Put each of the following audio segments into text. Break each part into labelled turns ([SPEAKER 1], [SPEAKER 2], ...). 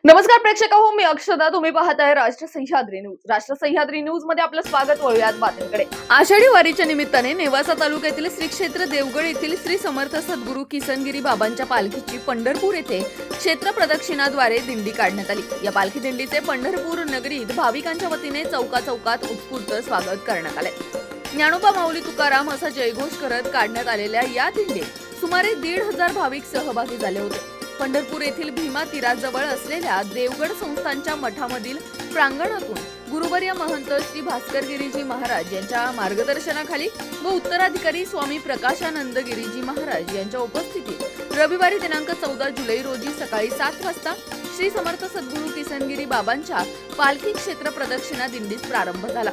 [SPEAKER 1] नमस्कार प्रेक्षक हो, मी अक्षदा. तुम्ही पाहताय राष्ट्र सह्याद्री न्यूज. राष्ट्र सह्याद्री न्यूज मध्ये आपलं स्वागत. वळूयात बातमीकडे. आषाढी वारीच्या निमित्ताने नेवासा तालुक्यातील श्री क्षेत्र देवगड येथील श्री समर्थ सद्गुरू किसनगिरी बाबांच्या पालखीची पंढरपूर येथे क्षेत्र प्रदक्षिणाद्वारे दिंडी काढण्यात आली. या पालखी दिंडीचे पंढरपूर नगरीत भाविकांच्या वतीने चौकाचौकात उत्स्फूर्त स्वागत करण्यात आले. ज्ञानोबा माऊली तुकाराम असा जयघोष करत काढण्यात आलेल्या या दिंडीत सुमारे 1,500 भाविक सहभागी झाले होते. पंढरपूर येथील भीमा तीराजवळ असलेल्या देवगड संस्थांच्या मठामधील प्रांगणातून गुरुवर्य महंत श्री भास्कर गिरीजी महाराज यांच्या मार्गदर्शनाखाली व उत्तराधिकारी स्वामी प्रकाशानंद गिरीजी महाराज यांच्या उपस्थितीत रविवारी दिनांक 14 जुलै रोजी सकाळी 7 वाजता श्री समर्थ सद्गुरू किसनगिरी बाबांच्या पालखी क्षेत्र प्रदक्षिणा दिंडीस प्रारंभ झाला.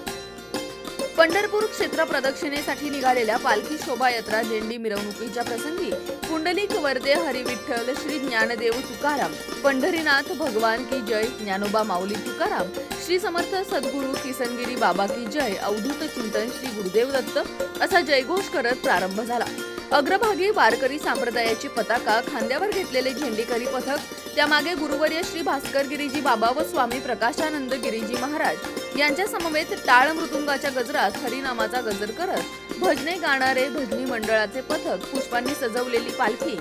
[SPEAKER 1] पंढरपूर क्षेत्र प्रदक्षिणेसाठी निघालेल्या पालखी शोभायात्रा दिंडी मिरवणुकीच्या प्रसंगी पुंडलिक वरदे हरी विठ्ठल श्री ज्ञानदेव तुकाराम पंढरीनाथ भगवान की जय, ज्ञानोबा माऊली तुकाराम, श्री समर्थ सद्गुरू किसनगिरी बाबा की जय, अवधूत चिंतन श्री गुरुदेव दत्त असा जयघोष करत प्रारंभ झाला. अग्रभागी वारकरी संप्रदायाची पताका खांद्यावर घेतलेले झेंडेकरी पथक, त्यामागे गुरुवर्य श्री भास्कर गिरीजी बाबा व स्वामी प्रकाशानंद गिरीजी महाराज यांच्या समवेत टाळ मृदुंगाच्या गजरात हरिनामाचा गजर करत भजने गाणारे भजनी मंडळाचे पथक, पुष्पांनी सजवलेली पालखी,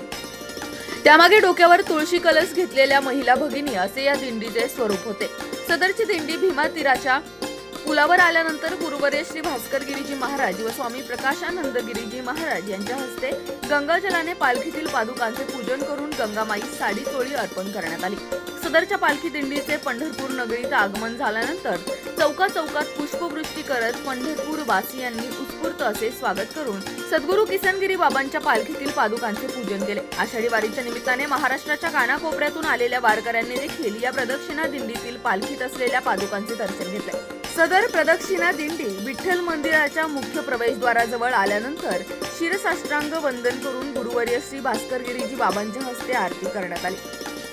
[SPEAKER 1] त्यामागे डोक्यावर तुळशी कलश घेतलेल्या महिला भगिनी असे या दिंडीचे स्वरूप होते. सदरची दिंडी भीमा तीराच्या पुलावर आल्यानंतर गुरुवर्य श्री भास्कर गिरीजी महाराज व स्वामी प्रकाशानंद गिरीजी महाराज यांच्या हस्ते गंगाजलाने पालखीतील पादुकांचे पूजन करून गंगामाईस साडी चोळी अर्पण करण्यात आली. सदरच्या पालखी दिंडीचे पंढरपूर नगरीत आगमन झाल्यानंतर चौकाचौकात पुष्पवृष्टी करत पंढरपूर वासियांनी उत्स्फूर्त असे स्वागत करून सद्गुरू किसनगिरी बाबांच्या पालखीतील पादुकांचे पूजन केले. आषाढी वारीच्या निमित्ताने महाराष्ट्राच्या कानाकोपऱ्यातून आलेल्या वारकऱ्यांनी देखील या प्रदक्षिणा दिंडीतील पालखीत असलेल्या पादुकांचे दर्शन घेतले. सदर प्रदक्षिणा दिंडी विठ्ठल मंदिराच्या मुख्य प्रवेशद्वाराजवळ आल्यानंतर शिरसाष्टांग वंदन करून गुरुवर्य श्री भास्कर गिरीजी बाबांच्या हस्ते आरती करण्यात आली.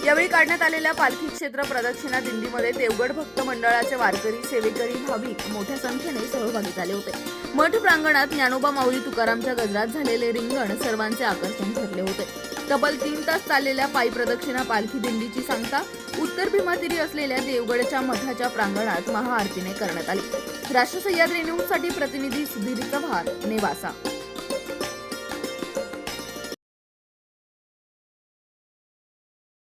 [SPEAKER 1] यावेळी काढण्यात आलेल्या पालखी क्षेत्र प्रदक्षिणा दिंडीमध्ये देवगड भक्त मंडळाचे वारकरी, सेवेकरी, भाविक मोठ्या संख्येने सहभागी झाले होते. मठ प्रांगणात ज्ञानोबा माऊली तुकारामच्या गजरात झालेले रिंगण सर्वांचे आकर्षण ठरले होते. तब्बल 3 तास चाललेल्या पायी प्रदक्षिणा पालखी दिंडीची सांगता उत्तर भीमातीरी असलेल्या देवगडच्या मठाच्या प्रांगणात महाआरतीने करण्यात आली. राष्ट्र सह्याद्री न्यूज साठी प्रतिनिधी सुधीर चव्हाण, नेवासा.